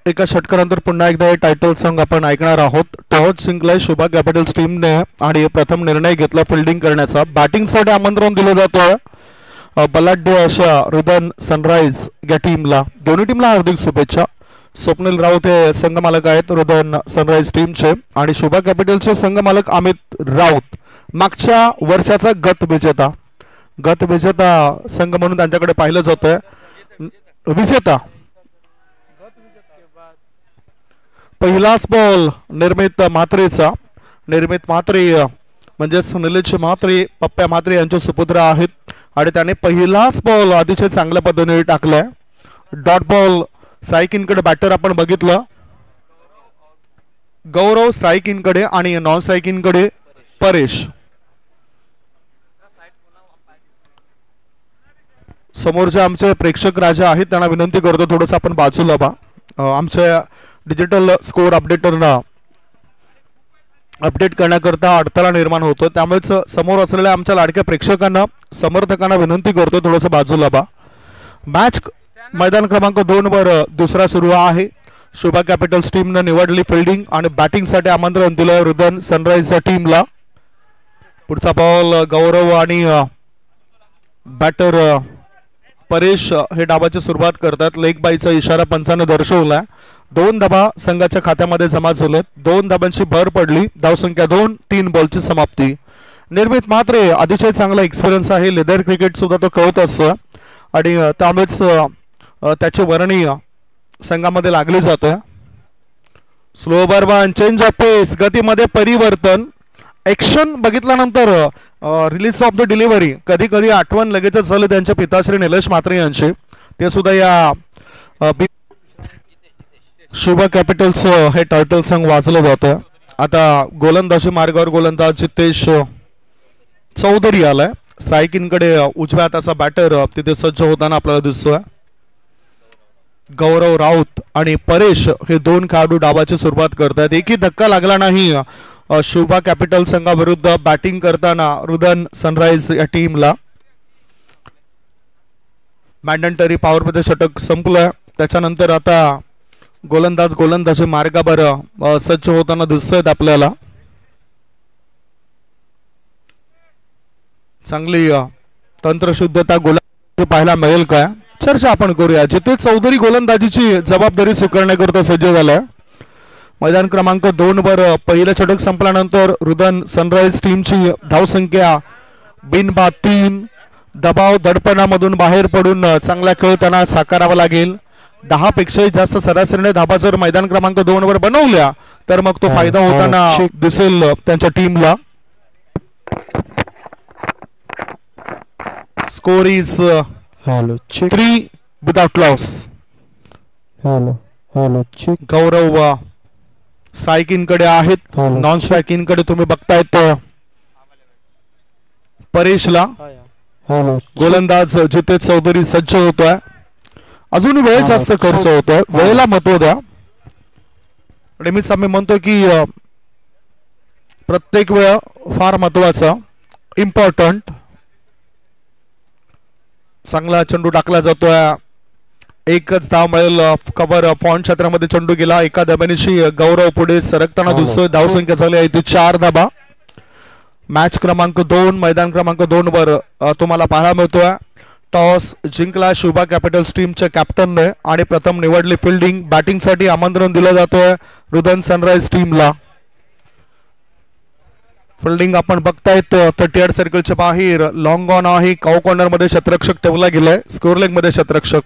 एका षटकानंतर पुन्हा एकदा हे टायटल सॉन्ग आपण ऐकणार आहोत. टॉस जिंकलाय शुभा कॅपिटल्स टीमने आणि प्रथम निर्णय घेतला फिल्डिंग करण्याचा. बॅटिंगसाठी आमंत्रण दिलं जातं बलाढ्य अशा रुदन सनराइज या टीमला. दोन्ही टीमला हार्दिक शुभेच्छा. स्वप्नील राऊत हे संघमालक आहेत रुदन सनराइज टीमचे आणि शुभा कॅपिटलचे संघमालक अमित राऊत मागच्या वर्षाचा गत विजेता संघ म्हणून त्यांच्याकडे पाहिलं जातंय. विजेता पहिलाच बॉल निर्मित म्हात्रेचा. निर्मित म्हात्रे म्हणजेच निलेश म्हात्रे पप्प्या म्हात्रे यांचे सुपुत्र आहेत आणि त्याने पहिलाच बॉल अतिशय चांगल्या पद्धतीने टाकलाय. डॉट बॉल स्ट्राईक इनकडे बॅटर आपण बघितलं. गौरव स्ट्राईक इनकडे आणि नॉन स्ट्राईक इनकडे परेश. समोरचे आमचे प्रेक्षक राजा आहेत त्यांना विनंती करतो थोडंसं आपण बाजूला बा. आमच्या डिजिटल स्कोर अपडेटरना अपडेट करण्याकरता अडथळा निर्माण होतो. त्यामुळेच समोर असलेल्या आमच्या लाडक्या प्रेक्षकांना समर्थकांना विनंती करतो थोडंसं बाजूला बा. मॅच मैदान क्रमांक 2 वर दुसरा सुरू आहे. शुभा कॅपिटल्स टीमने निवडली फिल्डिंग आणि बॅटिंगसाठी आमंत्रण दिलं रुदन सनराइजच्या टीमला. पुढचा बॉल गौरव आणि बॅटर परेश हे डावाची सुरुवात करतात. लेग बायचा इशारा पंचाने दर्शवलाय. 2 धाबा संघाच्या खात्यामध्ये जमा झालेत. 2 धाबांची भर पडली. धावसंख्या 2. 3 बॉलची समाप्ती. निर्मित मात्र अतिशय चांगला एक्सपिरियन्स आहे. लेदर क्रिकेट सुद्धा तो खेळत असतो आणि त्यामुळेच त्याची वर्णी संघामध्ये लागली जाते. स्लो बर्बन चेंज ऑफ पेस गतीमध्ये परिवर्तन. ऍक्शन बघितल्यानंतर रिलीज ऑफ द डिलिव्हरी कधी कधी आठवण लगेचच झालं त्यांच्या पिताश्री निलेश म्हात्रे यांची. ते सुद्धा या शुभा कॅपिटल्स हे टायटल सॉन्ग वाजलं जातं. आता गोलंदाजी मार्गावर गोलंदाज जितेश चौधरी आलाय. स्ट्राईक इनकडे उजव्या हाताचा बॅटर तिथे सज्ज होताना आपल्याला दिसतोय. गौरव राऊत आणि परेश हे 2 खेळाडू डावाची सुरुवात करतात. एकही धक्का लागला नाही शुभा कॅपिटल संघाविरुद्ध बॅटिंग करताना रुदन सनराइज या टीमला. मॅन्डेटरी पॉवर मध्ये षटक संपलं. त्याच्यानंतर आता गोलंदाजी मार्गावर सज्ज होताना दिसत आपल्याला. चांगली तंत्रशुद्धता गोलंदाजी पाहायला मिळेल काय चर्चा आपण करूया. जितेश चौधरी गोलंदाजीची जबाबदारी स्वीकारण्याकरता सज्ज झालाय. मैदान क्रमांक 2 वर पहिलं षटक संपल्यानंतर रुदन सनराइज टीमची धावसंख्या बिनबाद 3. दबाव दडपणामधून बाहेर पडून चांगला खेळ त्यांना साकारावा लागेल. 10 पेक्षाही जास्त सरासरीने धाबा जर मैदान क्रमांक 2 वर बनवल्या तर मग तो फायदा होताना दिसेल त्यांच्या टीमला. Score is 3 without loss. Gaurav strike इनकडे आहेत. नॉन स्ट्राईक इनकडे तुम्ही बघतायत परेशला. गोलंदाज जितेश चौधरी सज्ज होतोय. अजून वेळ जास्त खर्च होतोय. वेळेला महत्व द्या. नेहमीच आम्ही म्हणतो की प्रत्येक वेळ फार महत्वाचा इम्पॉर्टंट. चांगला चेंडू टाकला जातोय. एकच धाव मिळेल. कव्हर फॉन्ट क्षेत्रामध्ये चेंडू गेला. एका धाब्यानिशी गौरव पुढे सरकताना दिसतोय. धावसंख्या झाली आहे ती 4 धाबा. मॅच क्रमांक 2 मैदान क्रमांक 2 वर तुम्हाला पाहायला मिळतोय. टॉस जिंकला शुभा कॅपिटल्स टीमच्या कॅप्टनने आणि प्रथम निवडली फिल्डिंग. बॅटिंगसाठी आमंत्रण दिलं जातोय रुदन सनराइज टीमला. फिल्डिंग आपण बघतायत 38 सर्कलच्या बाहेर लॉंग ऑन आहे. काउ कॉर्नर मध्ये क्षेत्ररक्षक ठेवला गेलाय. स्कोर लेग मध्ये क्षेत्ररक्षक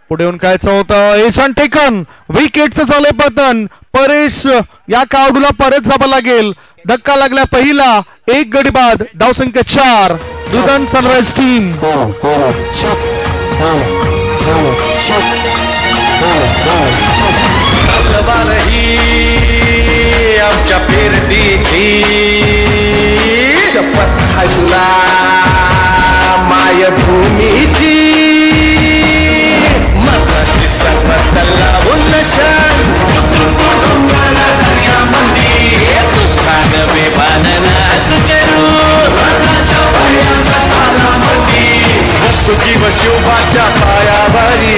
पुढे येऊन खेळायचं होतं. एशन टेकन. विकेटचं झालंय पतन. परेश या खेळाडूला परत जावं लागेल. धक्का लागला पहिला. 1 गडी बाद. धावसंख्या 4. रुदन सनराइज टीम. आमच्या फिरतीची शपथ हाय तुला मायभूमीची. मनाची सर्वत लावून नशान तुफान बेभान नाच करू तुझी व शोभाच्या पायावरी.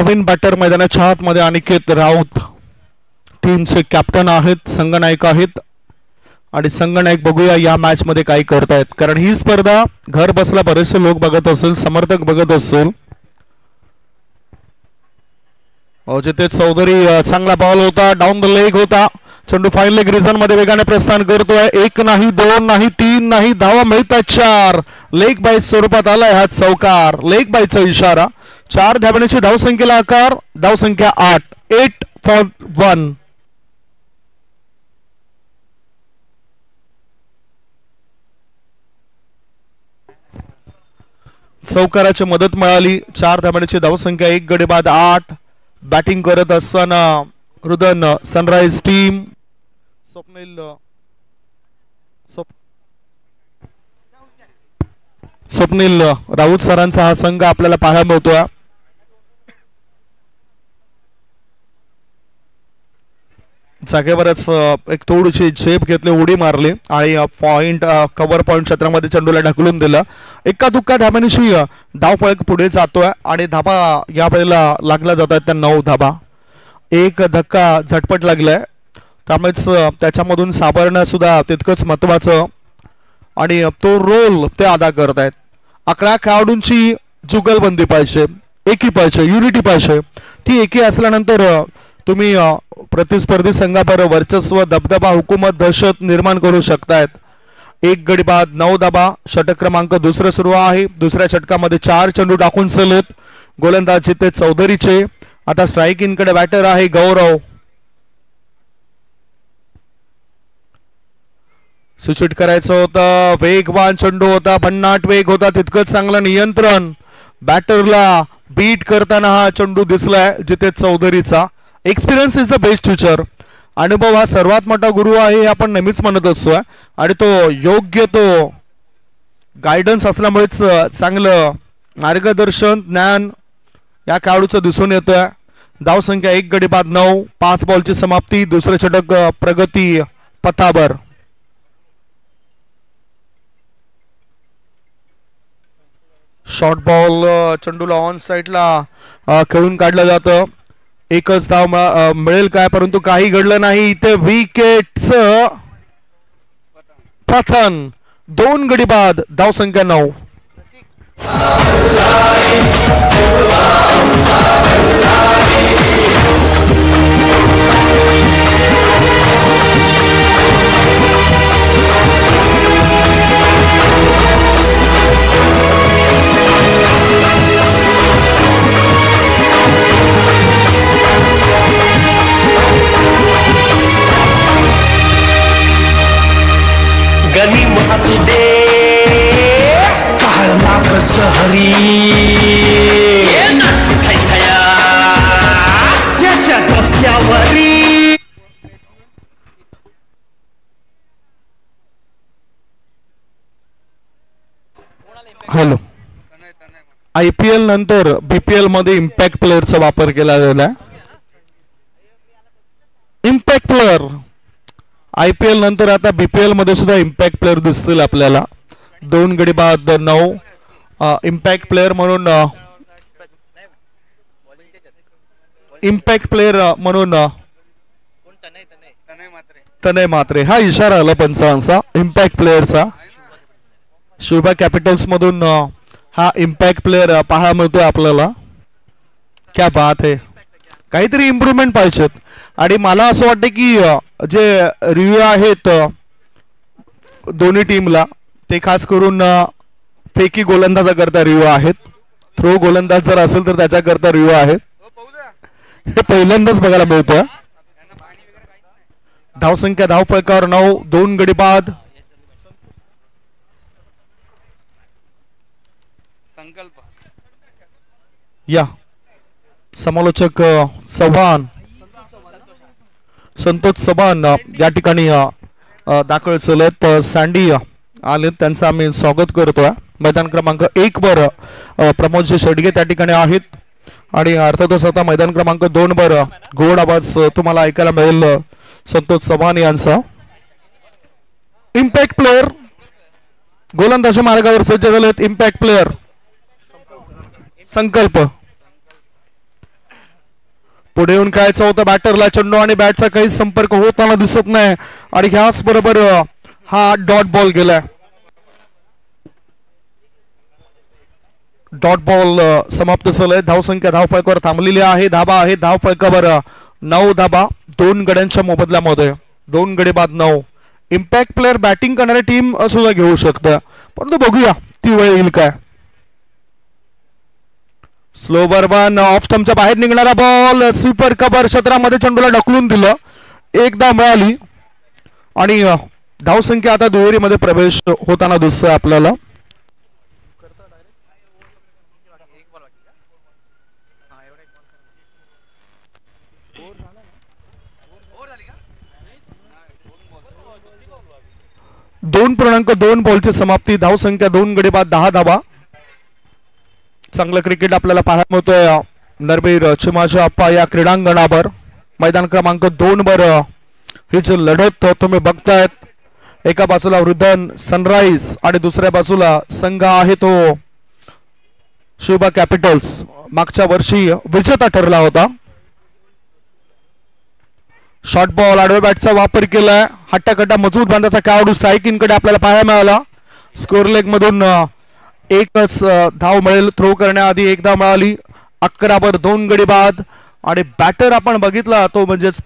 नवीन बॅटर मैदानाच्या आतमध्ये अनिकेत राऊत टीमचे कॅप्टन आहेत, संघनायक आहेत. आणि संघनायक बघूया या मॅच मध्ये काय करतायत, कारण ही स्पर्धा घर बसला बरेचसे लोक बघत असेल, समर्थक बघत असेल. जिथे चौधरी चांगला बॉल होता, डाऊन द लेग होता. चेंडू फाईन लेग रिझन मध्ये वेगाने प्रस्थान करतोय. 1 नाही 2 नाही 3 नाही, धावा मिळतात 4. लेग बाय स्वरूपात आलाय हा चौकार, लेग बायचा इशारा. 4 धावण्याची धावसंख्येला आकार, धावसंख्या 8. 8 for 1. चौकाराची मदत मिळाली. 4 धावण्याची धावसंख्या, 1 गडी बाद 8. बॅटिंग करत असताना रुदन सनराइज टीम स्वप्नील राऊत सरांचा हा संघ आपल्याला पाहायला मिळतोय. जागेवरच एक थोडीशी झेप घेतली, उडी मारली आणि पॉइंट कव्हर पॉइंट क्षेत्रामध्ये चेंडूला ढकलून दिला. एका दुक्का धाब्यानिशी धावपळ पुढे जातोय आणि धाबा या वेळेला लागला जात आहेत त्या 9 धाबा. एक धक्का झटपट लागलाय, त्यामुळेच त्याच्यामधून सावरणं सुद्धा तितकंच महत्वाचं आणि तो रोल ते अदा करत आहेत. 11 खेळाडूंची जुगलबंदी पाहिजे, एकी पाहिजे, युनिटी पाहिजे. ती एकी असल्यानंतर तुम्ही प्रतिस्पर्धी संघावर वर्चस्व, दबदबा, हुकूमत, दहशत निर्माण करू शकतायत. 1 गडी बाद 9 धाबा. षटक क्रमांक 2 सुरू आहे. दुसऱ्या षटकामध्ये 4 चेंडू टाकून चलत. गोलंदाज जिथे चौधरीचे. आता स्ट्राईक इन कडे बॅटर आहे गौरव. सुचिट करायचं होतं, वेगवान चेंडू होता, भन्नाट वेग होता, तितकंच चांगलं नियंत्रण. बॅटरला बीट करताना हा चेंडू दिसलाय जिथे चौधरीचा. Experience is the best teacher. अनुभव हा सर्वात मोठा गुरु आहे हे आपण नेहमीच म्हणत असतो आणि तो योग्य तो गायडन्स असल्यामुळेच चांगलं मार्गदर्शन ज्ञान या खेळाडूचं दिसून येतोय. धावसंख्या 1 गडी बाद 9. 5 बॉलची समाप्ती. दुसरे षटक प्रगती पथावर. शॉर्ट बॉल चेंडूला ऑन साइडला खेळून काढलं जातं. एकच धाव मिळेल काय, परंतु काही घडलं नाही. इथे विकेटचं पतन. 2 गडी बाद. धावसंख्या 9. गनिम असू दे काळला हरी त्याच्या रस्त्यावरी. हॅलो, IPL नंतर BPL मध्ये इम्पॅक्ट प्लेअरचा वापर केला गेला. इम्पॅक्ट प्लेअर IPL नंतर आता BPL मध्ये सुद्धा इम्पॅक्ट प्लेअर दिसतील आपल्याला. 2 गडी बाद 9. इम्पॅक्ट प्लेअर म्हणून इम्पॅक्ट प्लेअर म्हणून तनय मात्रे हा इशारा आला पंचांचा इम्पॅक्ट प्लेअरचा. शुभा कॅपिटल्स मधून हा इम्पॅक्ट प्लेअर पाहायला मिळतोय आपल्याला. क्या बात है, काहीतरी इम्प्रूव्हमेंट पाहिजेत. आणि मला असं वाटतं की जे रिव्ह्यू आहेत दोन्ही टीमला ते खास करून फेकी गोलंदाजाकरता रिव्ह्यू आहेत. थ्रो गोलंदाज जर असेल तर त्याच्याकरता रिव्ह्यू आहेत. हे पहिल्यांदाच बघायला मिळतोय. धावसंख्या धावफलकावर 9. 2 गडी बाद. या समालोचक चव्हाण संतोष चव्हाण या ठिकाणी दाखल चलत सँडी आले, त्यांचं आम्ही स्वागत करतोय. मैदान क्रमांक 1 वर प्रमोदजी शेडगे त्या ठिकाणी आहेत आणि अर्थातच आता मैदान क्रमांक 2 वर गोड आवाज तुम्हाला ऐकायला मिळेल संतोष चव्हाण यांचा. इम्पॅक्ट प्लेअर गोलंदाजी मार्गावर सज्ज झालेत. इम्पॅक्ट प्लेअर संकल्प पुढे येऊन खेळायचं होतं बॅटरला चेंडू आणि बॅटचा काही संपर्क होताना दिसत नाही आणि ह्याच बरोबर हा डॉट बॉल गेलाय. डॉट बॉल समाप्त झालाय. धावसंख्या धावफलकावर थांबलेली आहे. धाबा आहे धावफलकावर 9 धाबा 2 गड्यांच्या मोबदल्यामध्ये. 2 गडी बाद 9. इम्पॅक्ट प्लेअर बॅटिंग करणारी टीम सुद्धा घेऊ शकते परंतु बघूया ती वेळ येईल काय. स्लो बर्बन ऑफ स्टंपच्या बाहेर निघणारा बॉल स्वीपर कव्हर क्षेत्रामध्ये चेंडूला ढकलून दिलं. एकदा मिळाली आणि धावसंख्या आता दुहेरीमध्ये प्रवेश होताना दिसतोय आपल्याला. दोन 2.2 बॉलची समाप्ती. धावसंख्या 2 गडी बाद 10 धाबा. चांगलं क्रिकेट आपल्याला पाहायला मिळतोय नरबीर चिमाच्या अप्पा या क्रीडांगणावर. मैदान क्रमांक 2 वर ही जी लढत तुम्ही बघतायत. एका बाजूला वृद्धन सनराइज आणि दुसऱ्या बाजूला संघ आहे तो शिवबा कॅपिटल्स. मागच्या वर्षी विजेता ठरला होता. शॉर्ट बॉल आडव्या बॅटचा वापर केलाय. हट्टाकट्टा मजबूत बांधाचा खेळाडू स्ट्राईक इन कडे आपल्याला पाहायला मिळाला. स्कोअर लेग मधून एकच धाव मिळेल. थ्रो करण्याआधी एकदा मिळाली. 11 वर 2 गडी बाद आणि बॅटर आपण बघितला तो म्हणजेच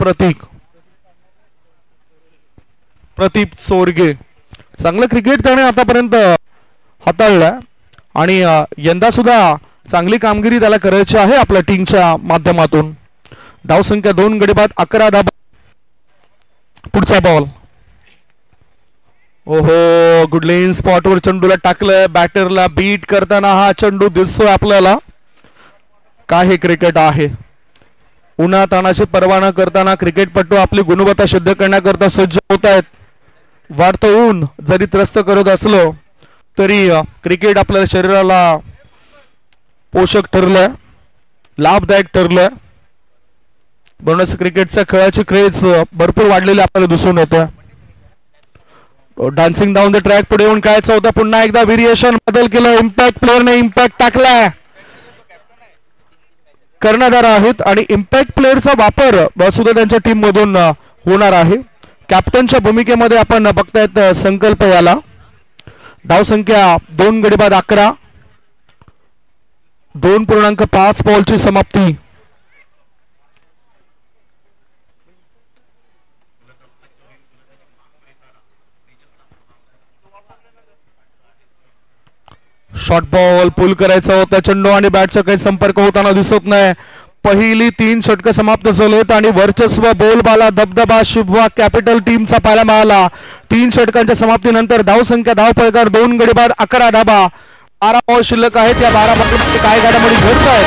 प्रदीप सोरगे. चांगलं क्रिकेट त्याने आतापर्यंत हाताळलंय आणि यंदा सुद्धा चांगली कामगिरी त्याला करायची आहे आपल्या टीमच्या माध्यमातून. धावसंख्या 2 गडी बाद 11 धाबा. पुढचा बॉल ओहो गुड लेन स्पॉटवर चेंडूला टाकलंय. बॅटरला बीट करताना हा चेंडू दिसतोय आपल्याला. काय हे क्रिकेट आहे. उन्हा तानाची पर्वा न करताना क्रिकेटपटू आपली गुणवत्ता सिद्ध करण्याकरता सज्ज होत आहेत. वाढतं ऊन जरी त्रस्त करत असलो तरी क्रिकेट आपल्या शरीराला पोषक ठरलंय लाभदायक ठरलंय. म्हणूनच क्रिकेटच्या खेळाची क्रेज भरपूर वाढलेली आपल्याला दिसून येतं. डान्सिंग डाऊन द ट्रॅक पुढे येऊन खेळायचं होतं. पुन्हा एकदा व्हेरिएशन बदल केलं. इम्पॅक्ट प्लेअरने इम्पॅक्ट टाकलाय. कर्णधार आहेत आणि इम्पॅक्ट प्लेअरचा वापर सुद्धा त्यांच्या टीम मधून होणार आहे. कॅप्टनच्या भूमिकेमध्ये आपण बघतायत संकल्प याला. धावसंख्या 2 गडी बाद 11. 2.5 बॉलची समाप्ती. शॉर्ट बॉल पुल करायचा होता. चेंडू आणि बॅटचा काही संपर्क होताना दिसत नाही. पहिली 3 षटकं समाप्त झालेत आणि वर्चस्व बोलबाला दबदबा शिवबा कॅपिटल टीमचा पाहायला मिळाला. 3 षटकांच्या समाप्तीनंतर धावसंख्या धावफलकावर 2 गडी बाद 11 धाबा. 12 बॉल शिल्लक आहेत. या 12 बॉलमध्ये काय घडामोडी घडत आहेत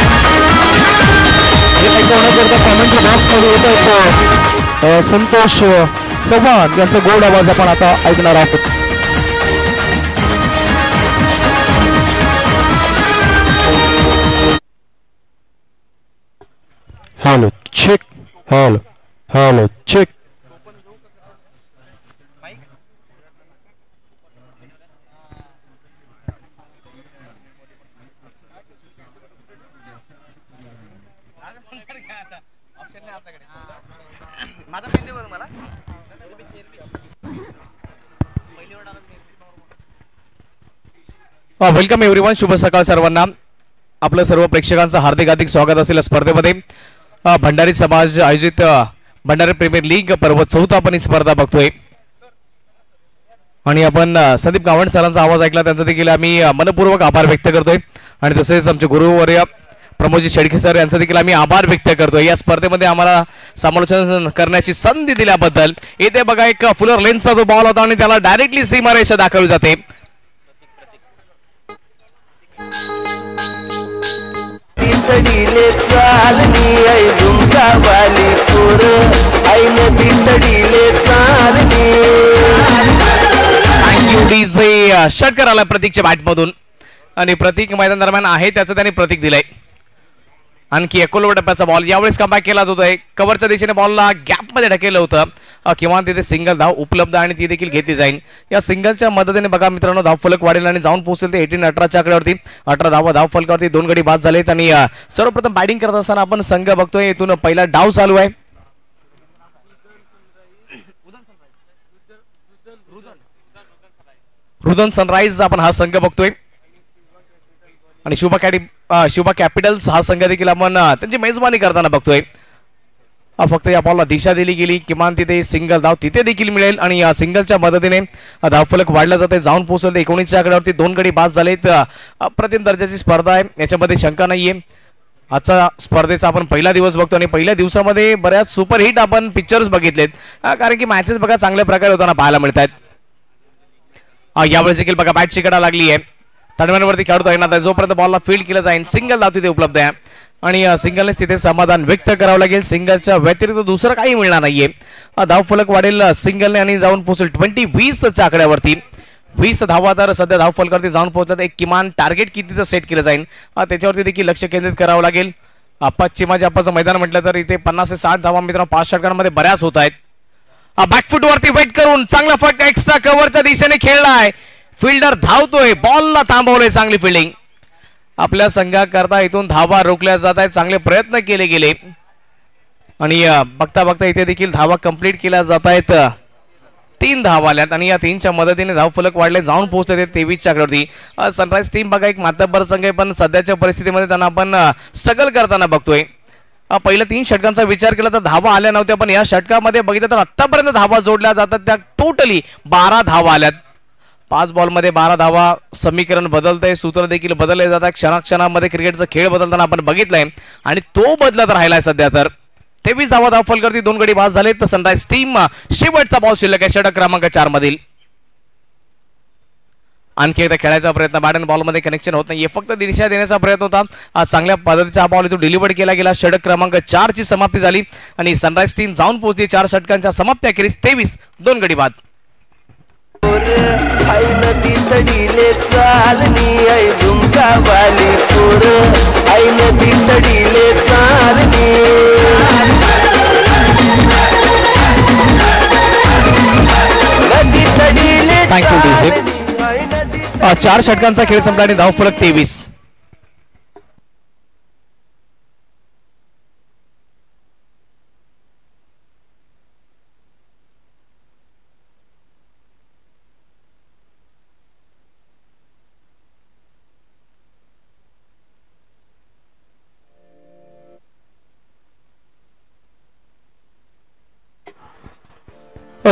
कॉमेंट्री बॉक्स मध्ये येत. संतोष चव्हाण यांचा गोड आवाज आपण आता ऐकणार आहोत. Hello, check. Hello, check. Welcome everyone. शुभ सकाळ सर्वांना. आपलं सर्व प्रेक्षकांचं हार्दिक स्वागत असेल स्पर्धेमध्ये. भंडारी समाज आयोजित भंडारी प्रीमियर लीग पर्व 4 आपण ही स्पर्धा बघतोय आणि आपण संदीप गावंड सरांचा आवाज ऐकला. त्यांचा देखील आम्ही मनपूर्वक आभार व्यक्त करतोय आणि तसेच आमचे गुरुवर्य प्रमोदजी शेडके सर यांचा देखील आम्ही आभार व्यक्त करतोय. या स्पर्धेमध्ये आम्हाला समालोचन करण्याची संधी दिल्याबद्दल. इथे बघा एक फुलर लेन्सचा जो बॉल होता आणि त्याला डायरेक्टली सीमारेषा दाखवली जाते. तितडीले चालनी आई झुमका वाली पोर आईने तितडीले चालनी. थँक्यू. षटकार आला प्रतीकच्या बॅटमधून आणि प्रतीक मैदान दरम्यान आहे त्याचं त्याने प्रतीक दिलंय. आणखी 11 टप्प्याचा बॉल यावेळेस कमबॅक केला जातोय. कव्हरच्या दिशेने बॉलला गॅप मध्ये ढकललं होतं. किमान तिथे सिंगल धाव उपलब्ध आणि ती देखील घेतली जाईल. या सिंगलच्या मदतीने बघा मित्रांनो धाव फलक वाढेल आणि जाऊन पोहोचेल ते 18-18 आकड्यावरती. 18 धावा धाव फलकावरती 2 गडी बाद झालेत आणि सर्वप्रथम बॅटिंग करत असताना आपण संघ बघतोय. इथून पहिला डाव चालू आहे. रुदन सनराइज आपण हा संघ बघतोय आणि शुभा कॅपिटल्स हा संघ देखील आपण त्यांची मेजबानी करताना बघतोय. फक्त या बॉलला दिशा दिली गेली. किमान तिथे सिंगल धाव तिथे देखील मिळेल आणि या सिंगलच्या मदतीने धावफलक वाढला जाते. जाऊन पोहोचल 19च्या आकड्यावरती 2 गडी बाद झालेत. अप्रतिम दर्जाची स्पर्धा आहे, याच्यामध्ये शंका नाहीये. आजचा स्पर्धेचा आपण पहिला दिवस बघतो आणि पहिल्या दिवसामध्ये बऱ्याच सुपरहिट आपण पिक्चर्स बघितलेत, कारण की मॅचेस बघा चांगल्या प्रकारे होताना पाहायला मिळत आहेत. यावेळेस देखील बघा बॅटची कडा लागली आहे. तडम्यांवरती खेळतो येणार आहे. जोपर्यंत बॉलला फील्ड केलं जाईल सिंगल धाव तिथे उपलब्ध आहे आणि सिंगलनेच तिथे समाधान व्यक्त करावं लागेल. सिंगलच्या व्यतिरिक्त दुसरं काही मिळणार नाहीये. धाव फलक वाढेल सिंगलने आणि जाऊन पोहोचेल 20-20च्या आकड्यावरती. 20 धावा तर सध्या धाव फलकावरती जाऊन पोहोचतात. एक किमान टार्गेट कितीचं सेट केलं जाईल त्याच्यावरती देखील लक्ष केंद्रित करावं लागेल. पश्चिमाचं मैदान म्हटलं तर इथे 50 ते 60 धावा मित्रांनो 5 षटकांमध्ये बऱ्याच होत आहेत. बॅकफुट वरती वेट करून चांगला फटका एक्स्ट्रा कव्हरच्या दिशेने खेळलाय. फिल्डर धावतोय, बॉलला थांबवलंय. चांगली फिल्डिंग आपल्या संघाकरता. इथून धावा रोखल्या जात आहेत. चांगले प्रयत्न केले गेले आणि बघता बघता इथे देखील धावा कंप्लीट केल्या जात आहेत. 3 धावा आल्यात आणि या 3च्या मदतीने धाव फलक वाढले. जाऊन पोहोचले 23च्या आकड्यावरती. सनराइज टीम बघा एक मातब्बर संघ आहे, पण सध्याच्या परिस्थितीमध्ये त्यांना आपण स्ट्रगल करताना बघतोय. पहिल्या 3 षटकांचा विचार केला तर धावा आल्या नव्हत्या, पण या षटकामध्ये बघितलं तर आतापर्यंत धावा जोडल्या जातात त्या टोटली 12 धावा आल्यात. 5 बॉलमध्ये 12 धावा. समीकरण बदलतंय, सूत्र देखील बदलले जातात. क्षणाक्षणामध्ये क्रिकेटचा खेळ बदलताना आपण बघितलंय आणि तो बदलत राहिलाय सध्या. तर 23 धावा धाव फलकावरती 2 गडी बाद झाले. तर सनराइज टीम शेवटचा बॉल शिल्लक आहे षटक क्रमांक 4 मधील. आणखी एकदा खेळायचा प्रयत्न. बॅट अँड बॉलमध्ये कनेक्शन होत नाहीये, फक्त दिशा देण्याचा प्रयत्न होता. आज चांगल्या पद्धतीचा हा बॉल इथून डिलिव्हर्ड केला गेला. षटक क्रमांक 4 ची समाप्ती झाली आणि सनराइज टीम जाऊन पोहोचली 4 षटकांच्या समाप्ती अखेरीस 23 2 गडी बाद. आई नदी तडीले चालनी आई झुमका वाली पोर. आई नदी तडीले चालनी. नदी तडीले चालनी. 4 षटकांचा खेळ संपला आणि धाव फलक 23.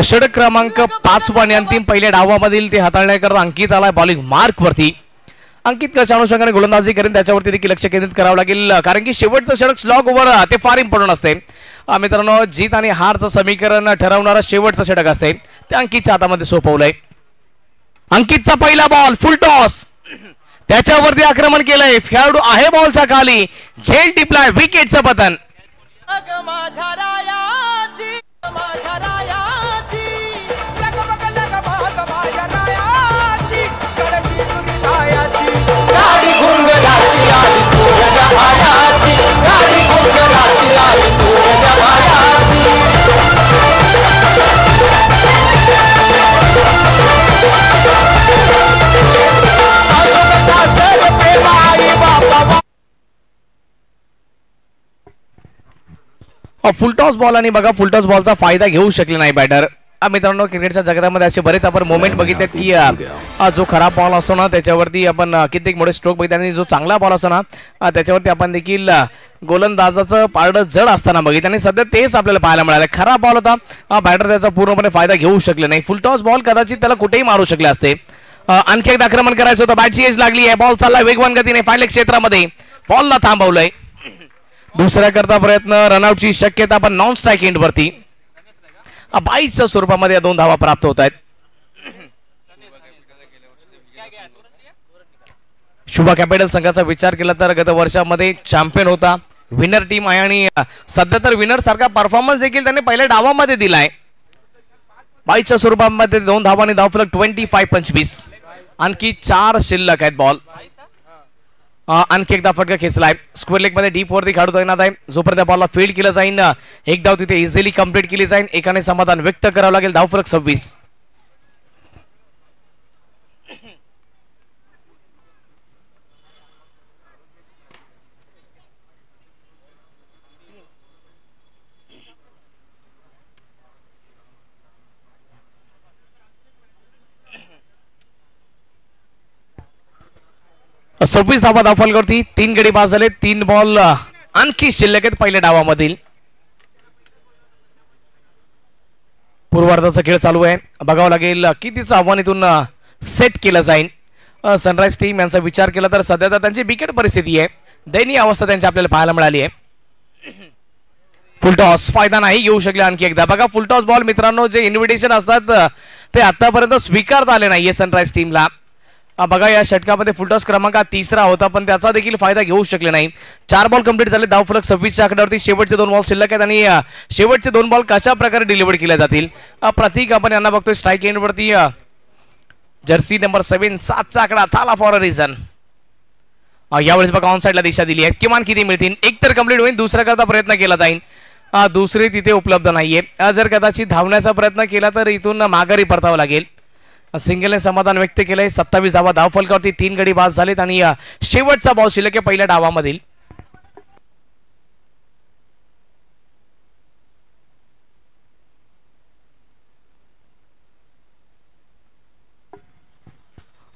षटक क्रमांक 5 आणि अंतिम पहिल्या डावामधील ते हाताळण्याकरता अंकित आलाय बॉलिंग मार्क वरती. अंकित कशा अनुषंगाने गोलंदाजी करेन त्याच्यावरती देखील लक्ष केंद्रित करावं लागेल, कारण की शेवटचं षटक स्लॉग ओव्हर ते फार इम्पॉर्टंट असते मित्रांनो. जीत आणि हारचं समीकरण ठरवणारं शेवटचं षटक असते, ते अंकितच्या हातामध्ये सोपवलंय. अंकितचा पहिला बॉल फुल टॉस, त्याच्यावरती आक्रमण केलंय. खेळाडू आहे बॉलच्या खाली, झेल टिपलाय, विकेटचं पतन. फुलटॉस बॉल आणि बघा फुलटॉस बॉलचा फायदा घेऊ शकले नाही बॅटर. मित्रांनो क्रिकेटच्या जगतामध्ये असे बरेच आपण मोमेंट बघितले की जो खराब बॉल असतो ना त्याच्यावरती आपण कित्येक मोठे स्ट्रोक बघितले आणि जो चांगला बॉल असतो ना त्याच्यावरती आपण देखील गोलंदाजाचं पारडं जड असताना बघितलं आणि सध्या तेच आपल्याला पाहायला मिळालं. खराब बॉल होता, बॅटर त्याचा पूर्णपणे फायदा घेऊ शकले नाही. फुलटॉस बॉल कदाचित त्याला कुठेही मारू शकले असते. आणखी एक आक्रमण करायचं होतं, बॅटची एज लागली आहे, बॉल चालला वेगवान गतीने फायलेक क्षेत्रामध्ये, बॉलला थांबवलंय. दुसऱ्या करता प्रयत्न, रनआउटची शक्यता पण नॉन स्ट्राईक एंड वरती 22च्या स्वरूपामध्ये 2 धावा प्राप्त होत आहेत. शुभा कॅपिटल संघाचा विचार केला तर गत वर्षामध्ये चॅम्पियन होता, विनर टीम आहे आणि सध्या तर विनर सारखा परफॉर्मन्स देखील त्याने पहिल्या डावामध्ये दिलाय. 22च्या स्वरूपामध्ये 2 धावा आणि धावफलक 25-25. आणखी 4 शिल्लक आहेत बॉल. आणखी एकदा फटका खेचलाय. स्क्वेअर लेग मध्ये डीप वरती खेळू तैनात आहे. जोपर्यंत बॉलला फील्ड केलं जाईल एक धाव तिथे इझिली कंप्लीट केली जाईल. एकाने समाधान व्यक्त करावं लागेल. धावफरक 26. सव्वीस धावा धावफलकावरती 3 गडी बाद झाले. 3 बॉल आणखी शिल्लक आहेत पहिल्या डावामधील. पूर्वार्धाचा खेळ चालू आहे. बघावं लागेल कितीचं आव्हान इथून सेट केलं जाईल. सनराइज टीम यांचा विचार केला तर सध्या तर त्यांची बिकट परिस्थिती आहे. दयनीय अवस्था त्यांची आपल्याला पाहायला मिळाली आहे. फुलटॉस फायदा नाही घेऊ शकले. आणखी एकदा बघा फुलटॉस बॉल मित्रांनो जे इन्व्हिटेशन असतात ते आतापर्यंत स्वीकारता आले नाहीये सनराइज टीमला. बघा या षटकामध्ये फुलटॉस क्रमांक 3रा होता पण त्याचा देखील फायदा घेऊ शकले नाही. 4 बॉल कंप्लीट झाले. धावफलक 26च्या आकड्यावरती. शेवटचे 2 बॉल शिल्लक आहेत आणि शेवटचे 2 बॉल कशा प्रकारे डिलिव्हर केले जातील. प्रतीक आपण यांना बघतोय स्ट्राईक एंड वरती. जर्सी नंबर 7चा आकडा थाला फॉर अ रिझन. यावेळेस बघा ऑन साईडला दिशा दिली आहे. किमान किती मिळतील. एक तर कंप्लीट होईल. दुसरा करता प्रयत्न केला जाईल. दुसरी तिथे उपलब्ध नाहीये. जर कदाचित धावण्याचा प्रयत्न केला तर इथून माघारी परतावं लागेल. सिंगलने समाधान व्यक्त केलंय. 27 धावा धावफलकावरती. 3 गडी बाद झालेत आणि शेवटचा बॉल शिल्लक आहे पहिल्या डावामधील.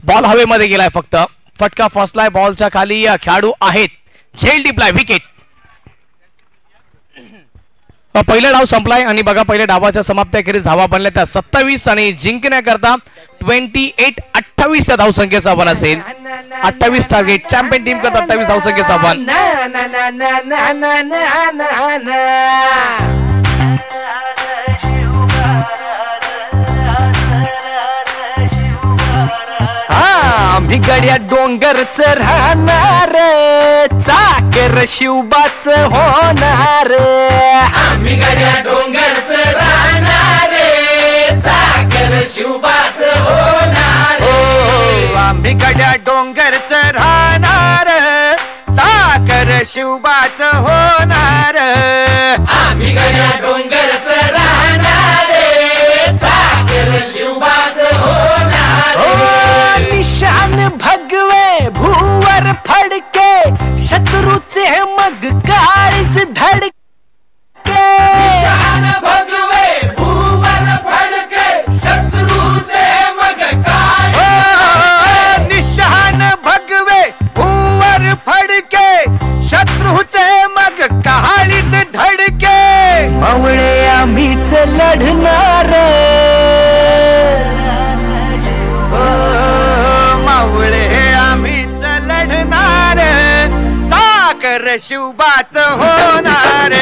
बॉल हवेमध्ये गेलाय. फक्त फटका फसलाय. बॉलच्या खाली खेळाडू आहेत. झेल डिप्लाय विकेट. पहिला डाव संपलाय आणि बघा पहिल्या डावाच्या समाप्तीखेरीज धावा बनल्या त्या 27 आणि जिंकण्याकरता 28-28 या धावसंख्येचं आव्हान असेल. 28 टार्गेट. चॅम्पियन टीम करता 28 धावसंख्येचं आव्हान. आम्ही गड्या डोंगरच राहणार. चाकर शिवबाच होणार. आम्ही गड्या डोंगरच राहणार. चाकर शिवबाच होणार. आम्ही गड्या डोंगरच राहणार. चाकर शिवबाच होणार. आम्ही गड्या डोंगरच राहणार. चाकर शिवबाच होणार. निशान भगवे भूवर फडके. शत्रूचे मग काळीच धडके. निशान भगवे भूवर फडके. शत्रूचे मग काळीच. निशान भगवे भूवर फडके. शत्रूचे मग काळीच धडके. मावळे आम्हीच लढणार. मावळे आम्हीच लढणार. चाकर शिवबाच होणार.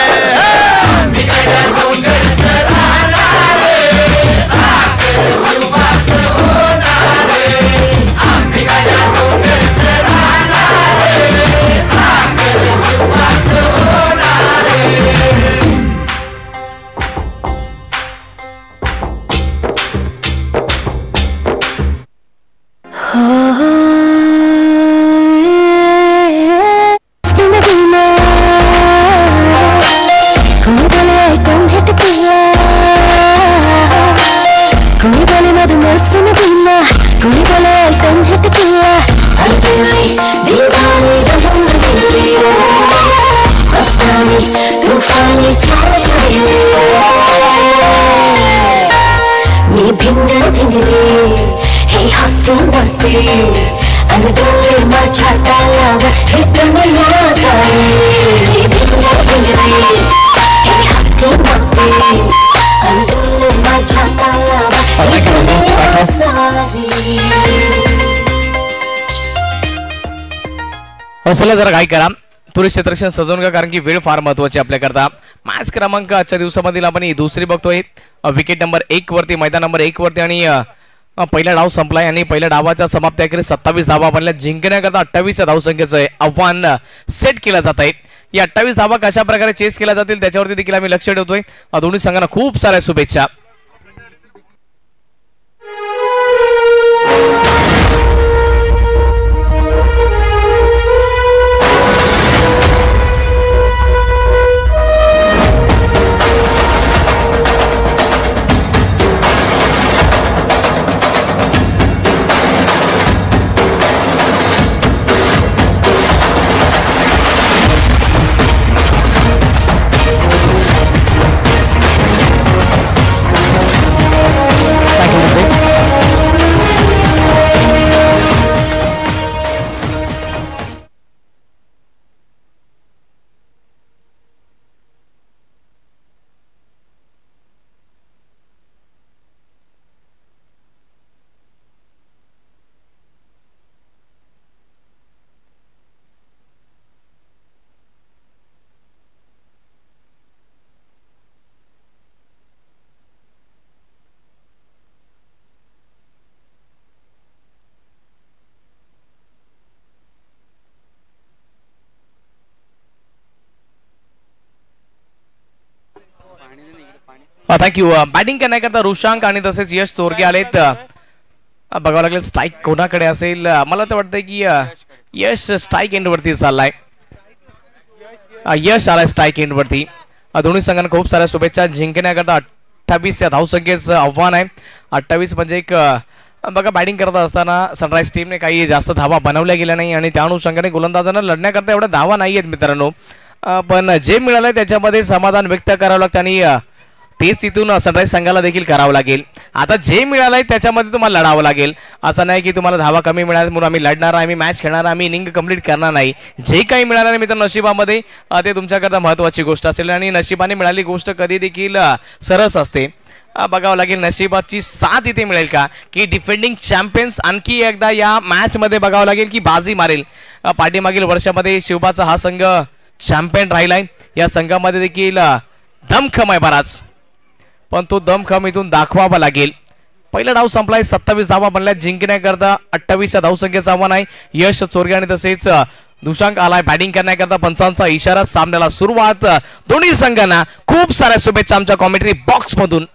चला जरा काय करा थोडी क्षेत्ररक्षण सजवून घ्या कारण की वेळ फार महत्वाची आपल्याकरता. मॅच क्रमांक आजच्या दिवसामधील आपण ही दुसरी बघतोय. विकेट नंबर 1 वरती मैदान नंबर 1 वरती आणि पहिला डाव संपलाय आणि पहिल्या डावाच्या समाप्तीखेरीज 27 धावा बनल्या. जिंकण्याकरता 28 धावसंख्येचं आव्हान सेट केलं जात आहे. या 28 धावा कशा प्रकारे चेस केल्या जातील त्याच्यावरती देखील आम्ही लक्ष ठेवतोय. दोन्ही संघांना खूप साऱ्या शुभेच्छा. थँक्यू. बॅटिंग करण्याकरता रुशांक आणि तसेच यश चोरगे आलेत. बघावं लागेल स्ट्राईक कोणाकडे असेल. मला तर वाटतंय की यश स्ट्राईक एंडवरती चाललाय. यश आलाय स्ट्राईक एंडवरती. दोन्ही संघांना खूप साऱ्या शुभेच्छा. जिंकण्याकरता 28 या धावसंख्येचं आव्हान आहे. 28 म्हणजे एक बघा बॅटिंग करत असताना सनराईज टीमने काही जास्त धावा बनवल्या गेल्या नाही आणि त्या अनुषंगाने गोलंदाजांना लढण्याकरता एवढ्या धावा नाही आहेत मित्रांनो. पण जे मिळालंय त्याच्यामध्ये समाधान व्यक्त करावं लागतं आणि तेच इथून सनराईज संघाला देखील करावं लागेल. आता जे मिळालंय त्याच्यामध्ये तुम्हाला लढावं लागेल. असं नाही की तुम्हाला धावा कमी मिळाल्या म्हणून आम्ही लढणार, आम्ही मॅच खेळणार, आम्ही इनिंग कंप्लीट करणार नाही. जे काही मिळालं आहे मित्रांनो नशिबामध्ये ते तुमच्याकरता महत्त्वाची गोष्ट असेल आणि नशिबाने मिळाली गोष्ट कधी देखील सरस असते. बघावं लागेल नशिबाची साथ इथे मिळेल का की डिफेंडिंग चॅम्पियन्स आणखी एकदा या मॅच मध्ये बघावं लागेल की बाजी मारेल. पाठीमागील वर्षामध्ये शिवबाचा हा संघ चॅम्पियन राहिलाय. या संघामध्ये देखील दमखम आहे बराच, पण तो दमखम इथून दाखवावा लागेल. पहिला डाव संपलाय. 27 धावा बनल्या. जिंकण्याकरता 28 या धावसंख्येचं आव्हान आहे. यश चोरगे आणि तसेच दुशांक आलाय बॅटिंग करण्याकरता. पंचांचा इशारा. सामन्याला सुरुवात. दोन्ही संघांना खूप साऱ्या शुभेच्छा आमच्या कॉमेंट्री बॉक्स मधून.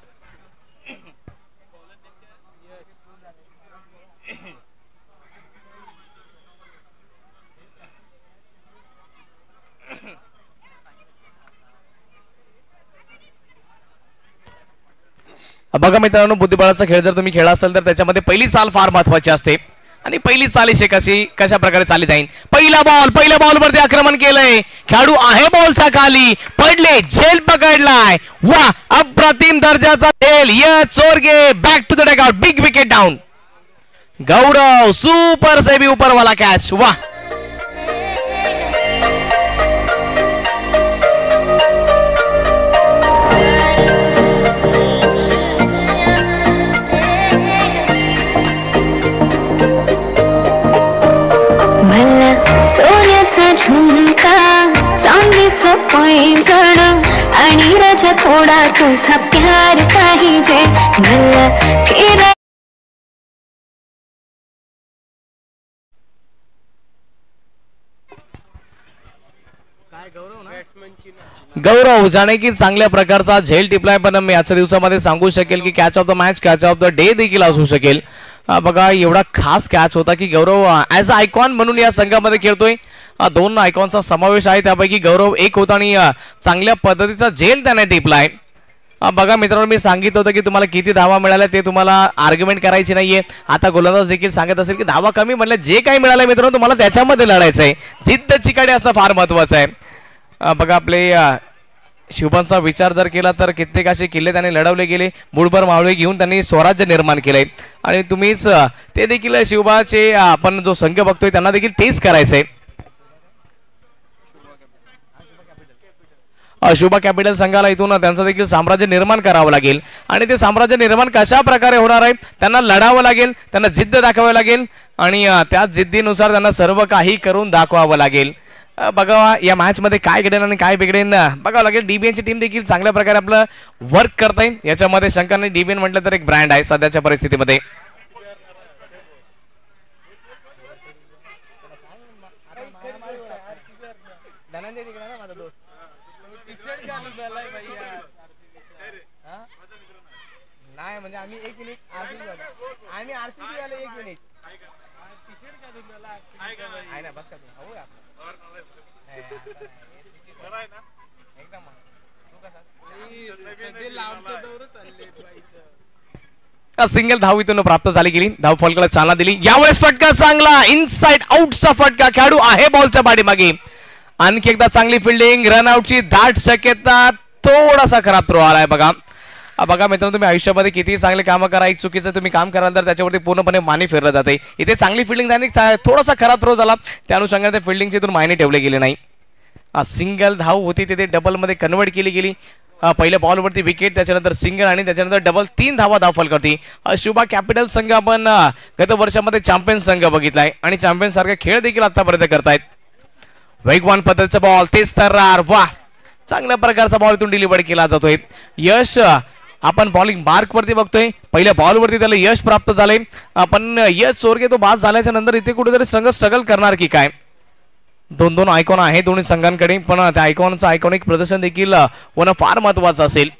बघा मित्रांनो बुद्धिबळाचा खेळ जर तुम्ही खेळला असेल तर त्याच्यामध्ये पहिली चाल फार महत्वाची असते आणि पहिली चालीशी कशा प्रकारे चाली जाईल. पहिल्या बॉल वरती आक्रमण केलंय. खेळाडू आहे बॉलच्या खाली पडले. झेल पकडलाय. वा अप्रतिम दर्जाचा झेल. Yash Chorge back to the dugout. Big wicket down. Gaurav super सेबी ऊपर वाला कॅच. वा झुमका चांदीचं पैंजण आणि राजा थोडा तुझा प्यार पाहिजे मला फिरा. गौरव जाणे की चांगल्या प्रकारचा झेल टिपलाय, पण मी आजच्या दिवसामध्ये सांगू शकेल की catch of the match catch of the day देखील असू शकेल. बघा एवढा खास कॅच होता की गौरव ॲज अ आयकॉन म्हणून या संघामध्ये खेळतोय. 2 आयकॉनचा समावेश आहे. त्यापैकी गौरव एक होता आणि चांगल्या पद्धतीचा झेल त्याने टिपलाय. बघा मित्रांनो मी सांगितलं होतं की तुम्हाला किती धावा मिळाल्या ते तुम्हाला आर्ग्युमेंट करायची नाहीये. आता गोलंदाज देखील सांगत असेल की धावा कमी म्हणल्या जे काही मिळालं मित्रांनो तुम्हाला त्याच्यामध्ये लढायचं आहे. जिद्द चिकाटी असणं फार महत्वाचं आहे. बघा आपले शिवबांचा विचार जर केला तर कित्येक असे किल्ले त्यांनी लढवले गेले. बुडभर मावळे घेऊन त्यांनी स्वराज्य निर्माण केलंय आणि तुम्हीच ते देखील शिवबाचे आपण जो संघ बघतोय त्यांना देखील तेच करायचंय. शुभा कॅपिटल संघाला इथून त्यांचं देखील साम्राज्य निर्माण करावं लागेल आणि ते साम्राज्य निर्माण कशा प्रकारे होणार आहे त्यांना लढावं लागेल, त्यांना जिद्द दाखवावी लागेल आणि त्या जिद्दीनुसार त्यांना सर्व काही करून दाखवावं लागेल. बघा या मॅच मध्ये काय घडेल आणि काय बिघडेल बघावं लागेल. डीबीएनची टीम देखील चांगल्या प्रकारे आपलं वर्क करताय याच्यामध्ये शंका नाही. डीबीएन म्हटलं तर एक ब्रँड आहे सध्याच्या परिस्थितीमध्ये. नाही म्हणजे आम्ही 1 मिनिट आम्ही आरसीबी वाले 1 मिनिट आहे ना बस का हो यार एकदम मस्त. सिंगल धाव इथून प्राप्त झाली गेली. धाव फलकाला चालना दिली. यावेळेस फटका चांगला इनसाइड आउटचा फटका. खेळाडू आहे बॉलच्या पाठीमागे. आणखी एकदा चांगली फिल्डिंग. रनआउटची दाट शक्यता. थोडासा खराब थ्रो आलाय. बघा मित्रांनो तुम्ही आयुष्यामध्ये किती चांगले काम करा एक चुकीचं तुम्ही काम कराल तर त्याच्यावरती पूर्णपणे माने फिरलं जाते. इथे चांगली फिल्डिंग झाली थोडासा खराब थ्रो झाला त्या अनुषंगाने फिल्डिंगचे इथून मायने ठेवले गेले नाही. सिंगल धाव होती तिथे डबल मध्ये कन्वर्ट केली गेली. पहिल्या बॉलवरती विकेट त्याच्यानंतर सिंगल आणि त्याच्यानंतर डबल 3 धावा धावफल करते. शुभा कॅपिटल संघ आपण गत वर्षामध्ये चॅम्पियन संघ बघितलाय आणि चॅम्पियन सारखा खेळ देखील आतापर्यंत करतायत. वेगवान पद्धतीचा बॉल तेच थरार. वा चांगल्या प्रकारचा बॉल इथून डिलिव्हर केला जातोय. यश आपण बॉलिंग मार्क वरती बघतोय. पहिल्या बॉलवरती त्याला यश प्राप्त झालंय. आपण यश चोरगे तो बाद झाल्याच्या नंतर इथे कुठेतरी संघ स्ट्रगल करणार की काय. 2 आयकॉन आहे दोन्ही संघांकडे पण त्या आयकॉनचं आयकॉनिक प्रदर्शन देखील होणं फार महत्वाचं असेल.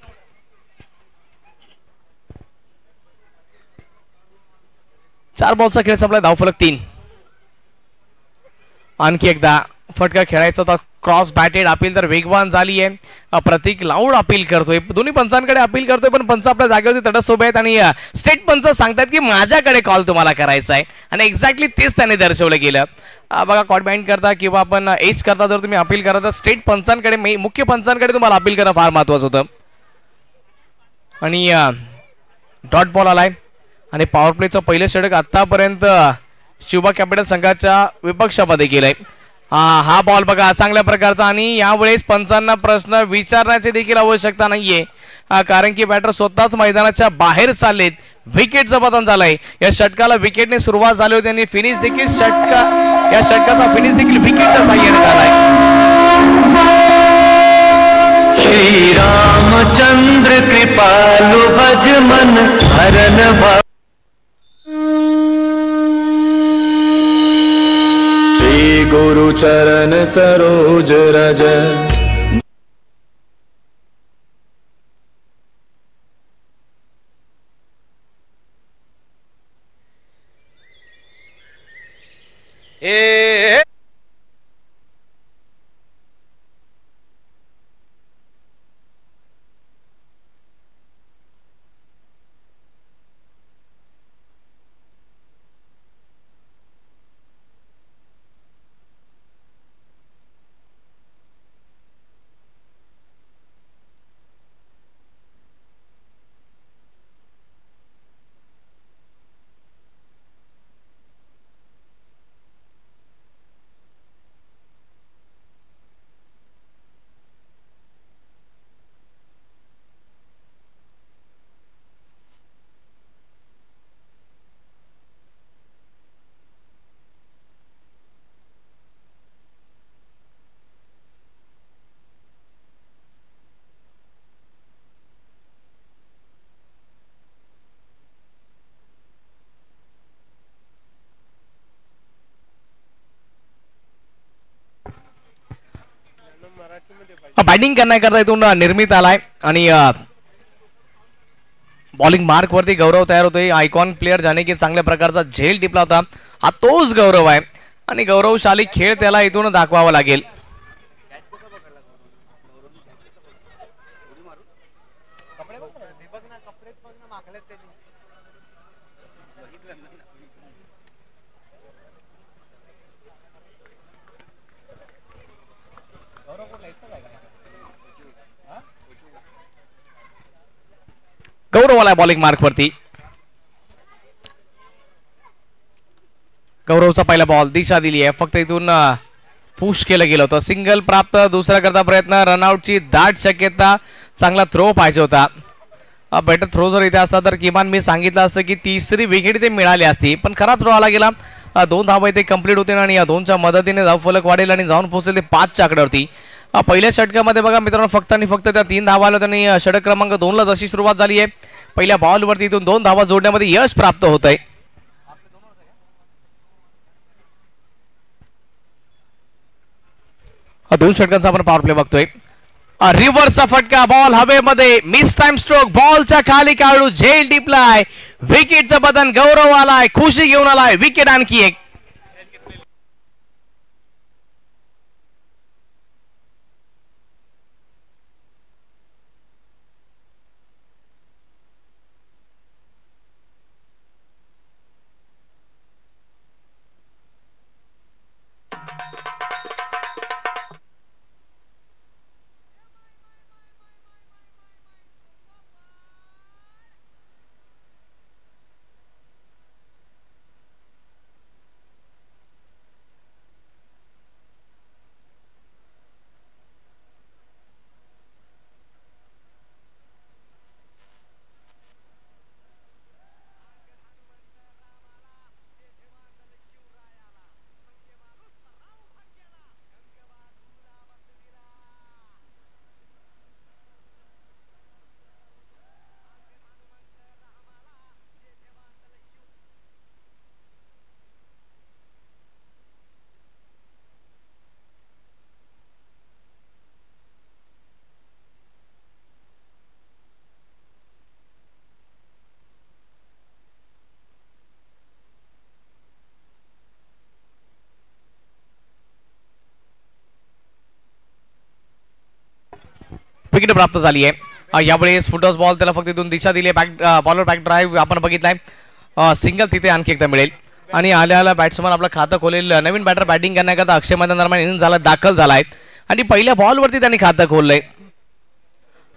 4 बॉलचा खेळ संपला, धावफलक 3. आणखी एकदा फटका खेळायचा होता, क्रॉस बॅटेड अपील तर वेगवान झाली आहे. प्रतीक लाऊड अपील करतोय, दोन्ही पंचांकडे अपील करतोय, पण पंच आपल्या जागेवरती तटस्थ उभे आहेत आणि स्टेट पंच सांगतात की माझ्याकडे कॉल तुम्हाला करायचा आहे आणि एक्झॅक्टली तेच त्याने दर्शवलं गेलं. बघा कॉट बँड करता किंवा आपण एज करता जर तुम्ही अपील करता तर स्टेट पंचांकडे मुख्य पंचांकडे तुम्हाला अपील करणं फार महत्वाचं होतं. आणि डॉट बॉल आलाय आणि पॉवर प्लेचं पहिलं षटक आतापर्यंत शिवबा कॅपिटल संघाच्या विपक्षामध्ये गेलंय. हा बॉल बघा चांगल्या प्रकारचा आणि यावेळेस पंचांना प्रश्न विचारण्याची देखील आवश्यकता नाहीये, कारण की बॅटर स्वतःच मैदानाच्या बाहेर चाललेत. विकेटचं पतन झालंय. या षटकाला विकेटने सुरुवात झाली होती आणि फिनिश देखील या षटकाचा फिनिश देखील विकेटच्या साह्याने झालाय. श्री रामचंद्र कृपालु भज मन हरन श्री गुरु चरण सरोज रज. बॅटिंग करण्याकरता इथून निर्मित आलाय आणि बॉलिंग मार्क वरती गौरव तयार होतोय. आयकॉन प्लेअर ज्याने की चांगल्या प्रकारचा झेल टिपला होता, हा तोच गौरव आहे आणि गौरवशाली खेळ त्याला इथून दाखवावा लागेल. गौरव आलाय बॉलिंग मार्क वरती. गौरवचा पहिला बॉल दिशा दिली आहे, फक्त इथून पुश केलं गेलं होतं. सिंगल प्राप्त, दुसरा करता प्रयत्न, रनआउटची दाट शक्यता, चांगला थ्रो पाहिजे होता. बेटर थ्रो जर इथे असता तर किमान मी सांगितलं असतं की तिसरी विकेट इथे मिळाली असती, पण खरा थ्रो आला गेला. 2 धावा इथे कंप्लीट होतील आणि या 2च्या मदतीने धावफलक वाढेल आणि जाऊन पोहोचेल ते 5च्या आकड्यावरती. पहिल्या षटकामध्ये बघा मित्रांनो फक्त आणि फक्त त्या 3 धावा आल्या आणि षटक क्रमांक 2 ला जशी सुरुवात झाली आहे, पहिल्या बॉलवरती इथून 2 धावा जोडण्यामध्ये यश प्राप्त होत आहे. दोन षटकांचा आपण पॉवर प्ले बघतोय. रिव्हर्सचा फटका, बॉल हवेमध्ये, मिस टाइम स्ट्रोक, बॉलच्या खाली काढू, झेल टिपलाय, विकेटचं बदन, गौरव आलाय, खुशी घेऊन आलाय, विकेट आणखी एक. विकेट प्राप्त झाली आहे. यावेळेस फुटॉस बॉल त्याला फक्त इथून दिशा दिली. बॉलर बॅक ड्राईव्ह आपण बघितलाय. सिंगल तिथे आणखी एकदा मिळेल आणि आल्या बॅट्समन आपलं खातं खोलेल. नवीन बॅटर बॅटिंग करण्याकरता अक्षय मैदान दरम्यान इनिंग झाला दाखल झालाय आणि पहिल्या बॉलवरती त्यांनी खातं खोललंय.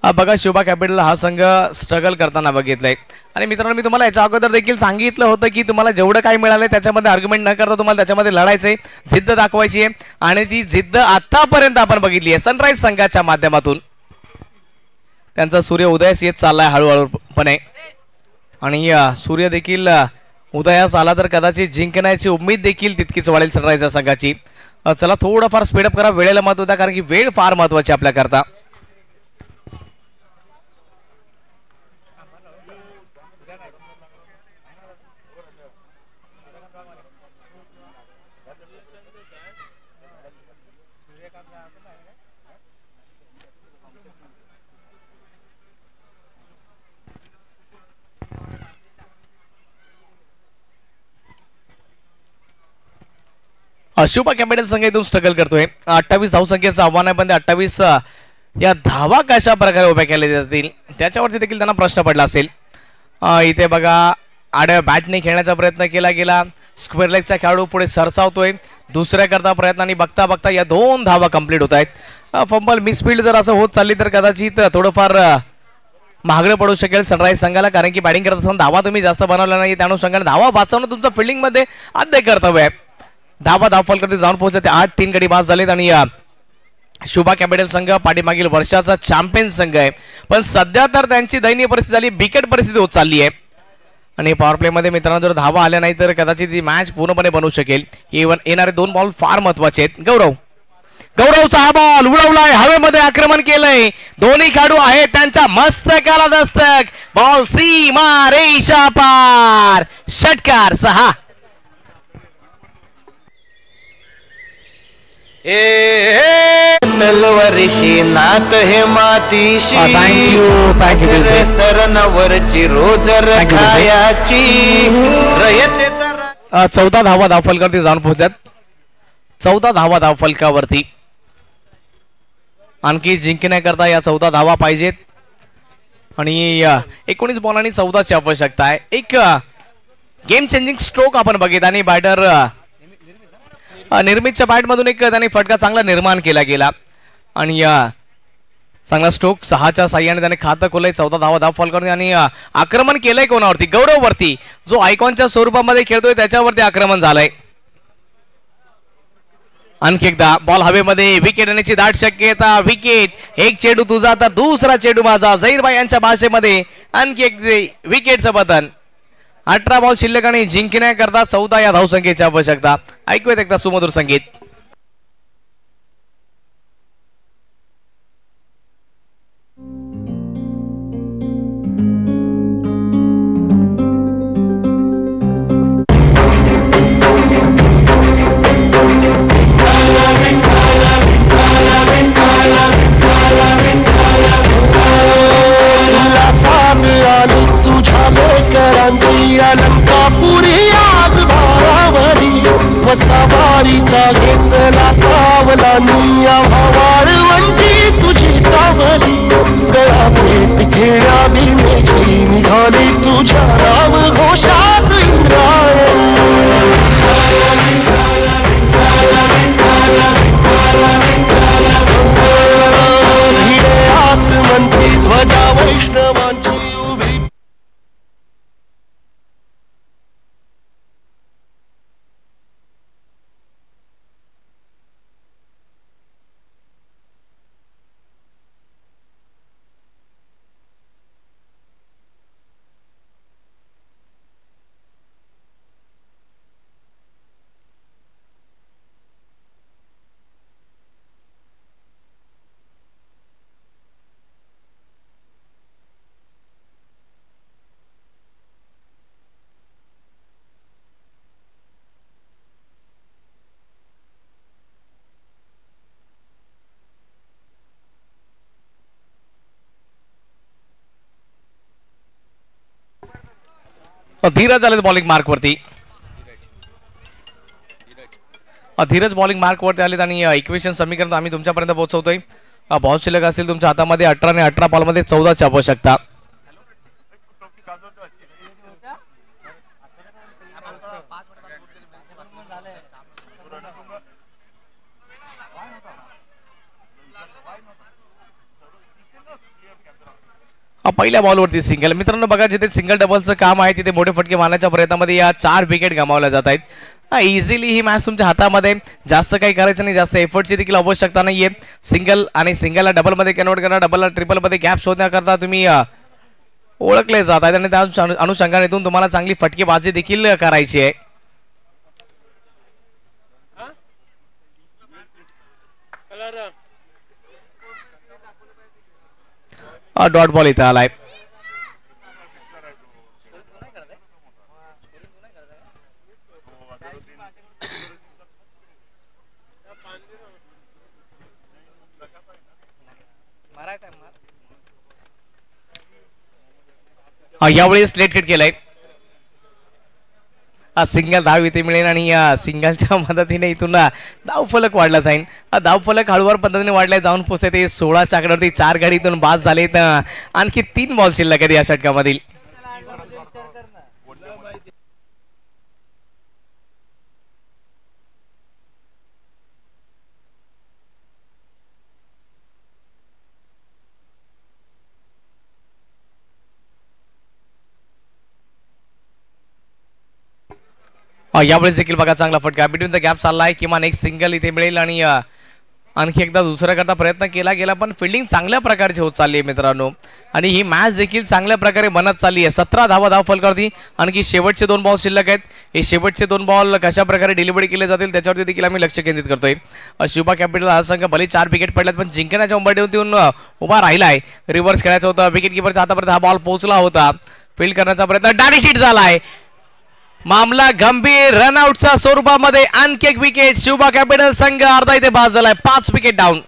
बघा शोभा कॅपिटल हा संघ स्ट्रगल करताना बघितलंय. आणि मित्रांनो मी तुम्हाला याच्या अगोदर देखील सांगितलं होतं की तुम्हाला जेवढं काय मिळालंय त्याच्यामध्ये आर्ग्युमेंट न करता तुम्हाला त्याच्यामध्ये लढायचंय, जिद्द दाखवायची आहे आणि ती जिद्द आतापर्यंत आपण बघितली आहे सनराईज संघाच्या माध्यमातून. त्यांचा सूर्य उदयास येत चाललाय हळूहळूपणे आणि सूर्य देखील उदयास आला तर कदाचित जिंकण्याची उमेद देखील तितकीच वाढेल सनराईज संघाची. चला थोडंफार स्पीडअप करा, वेळेला महत्व द्या कारण की वेळ फार महत्वाची आपल्याकरता. शुभा कॅपिटल संघ इथून स्ट्रगल करतोय. 28 धावसंख्येचं आव्हान आहे पण 28 या धावा कशा प्रकारे उभ्या केल्या जातील त्याच्यावरती देखील त्यांना प्रश्न पडला असेल. इथे बघा आडव्या बॅटने खेळण्याचा प्रयत्न केला गेला. स्क्वेअर लेगचा खेळाडू पुढे सरसावतोय. दुसऱ्या करता प्रयत्नांनी बघता बघता या 2 धावा कंप्लीट होत आहेत. फंबल मिसफिल्ड जर असं होत चालली तर कदाचित थोडंफार महागडं पडू शकेल सनराईज संघाला कारण की बॅटिंग करत असताना धावा तुम्ही जास्त बनवल्या नाही त्या अनुषंगाने धावा वाचवणं तुमचं फिल्डिंगमध्ये आद्य कर्तव्य आहे. धावफलकर जाऊन पोहोचले ते 8-3 गडी बाद झालेत आणि शुभा कॅपिटल संघ पाठीमागील वर्षाचा चॅम्पियन संघ आहे पण सध्या तर त्यांची दयनीय परिस्थिती झाली, बिकट परिस्थिती होत चालली आहे आणि पॉवर प्ले मध्ये मित्रांनो जर धावा आल्या नाही तर कदाचित ही मॅच पूर्णपणे बनवू शकेल. येणारे 2 बॉल फार महत्वाचे आहेत. गौरवचा हा बॉल उडवलाय, हवेमध्ये आक्रमण केलंय. दोन्ही खेळाडू आहेत त्यांच्या मस्तकाला दस्तक. बॉल सीमा रेषा पार, षटकार 6. तलवारीशी नात हे मातीशी सरणावरची रोज रखायाची रयतेचा 14 धावा धावफलकावरती जाऊन पोहोचल्यात. 14 धावा धावफलकावरती आणखी जिंकण्याकरता या 14 धावा पाहिजेत आणि 19 बॉलांनी 14ची आवश्यकता आहे. एक गेम चेंजिंग स्ट्रोक आपण बघित आणि बॅटर निर्मितच्या बॅटमधून एक त्याने फटका चांगला निर्माण केला गेला आणि चांगला स्ट्रोक 6च्या साह्याने त्याने खातं खोललंय. 14 धावा धावफलकावरती आणि आक्रमण केलंय कोणावरती? गौरववरती, जो आयकॉनच्या स्वरूपामध्ये खेळतोय त्याच्यावरती आक्रमण झालंय. आणखी एकदा बॉल हवेमध्ये, विकेट येण्याची दाट शक्यता. विकेट, एक चेंडू तुझा तर दुसरा चेंडू माझा, झहीरभाई यांच्या भाषेमध्ये आणखी एक विकेटचं बटन. 18 बॉल शिल्लक आणि जिंकण्याकरता 14 या धावसंख्येची आवश्यकता. ऐकूयात एकदा सुमधुर संगीत. अलंकापुरी आज भारावरी वसावारीचा घेतला पावला निया वाळवंटी तुझी सावली. गळा भेट घेण्या भीमेची निघाली तुझ्या राम घोषात इंद्रायणी. भिडे आसमंती ध्वजा वैष्णवांची उभी. धीरज आले बॉलिंग मार्कवरती. धीरज बॉलिंग मार्कवरती आलेत आणि इक्वेशन समीकरण आम्ही तुमच्यापर्यंत पोहोचवतोय. बॉल शिल्लक असतील तुमच्या हातामध्ये 18 आणि 18 बॉलमध्ये 14 छापू शकता. पहिल्या बॉलवरती सिंगल. मित्रांनो बघा जिथे सिंगल डबलचं काम आहे तिथे मोठे फटके मारण्याच्या प्रयत्नामध्ये या 4 विकेट गमावल्या जात आहेत. इझिली ही मॅच तुमच्या हातामध्ये, जास्त काही करायचं नाही, जास्त एफर्टची देखील आवश्यकता नाहीये. सिंगल आणि सिंगलला डबलमध्ये कन्वर्ट करणं, डबलला ट्रिपलमध्ये गॅप शोधण्याकरता तुम्ही ओळखले जात आहेत आणि त्या अनुषंगाने तुम्हाला चांगली फटकेबाजी देखील करायची आहे. डॉट बॉल इथं आलाय. यावेळी स्लेट हिट केलाय. सिंगल धाव इथे मिळेल आणि या सिंगलच्या मदतीने इथून धाव फलक वाढला जाईल. धाव फलक हळूवार पद्धतीने वाढलाय, जाऊन पोहोचते ते 16 आकड्यावरती. 4 गाडी इथून बाद झालेत. आणखी 3 बॉल शिल्लक आहेत या षटकामधील. यावेळेस देखील बघा चांगला फटका बिटवीन द गॅप चाललाय. किमान एक सिंगल इथे मिळेल आणि आणखी एकदा दुसरा करता प्रयत्न केला गेला, पण फिल्डिंग चांगल्या प्रकारची होत चालली आहे मित्रांनो. आणि ही मॅच देखील चांगल्या प्रकारे बनत चालली आहे. 17 धाव फलकावरती. आणखी शेवटचे 2 बॉल शिल्लक आहेत. हे शेवटचे 2 बॉल कशा प्रकारे डिलिव्हरी केले जातील त्याच्यावरती देखील आम्ही लक्ष केंद्रित करतोय. शुभा कॅपिटल हा संघ भले 4 विकेट पडल्यात, पण जिंकण्याच्या उंबरठ्यावरून उभा राहिलाय. रिव्हर्स खेळायचं होतं. विकेट किपरच्या हातापर्यंत हा बॉल पोहोचला होता. फील्ड करण्याचा प्रयत्न, डायरेक्ट हिट झालाय. मामला गंभीर. रनआउटच्या स्वरूपामध्ये आणखी एक विकेट. शुभा कॅपिटल संघ अर्धा इथे बाद झालाय. 5 विकेट डाऊन.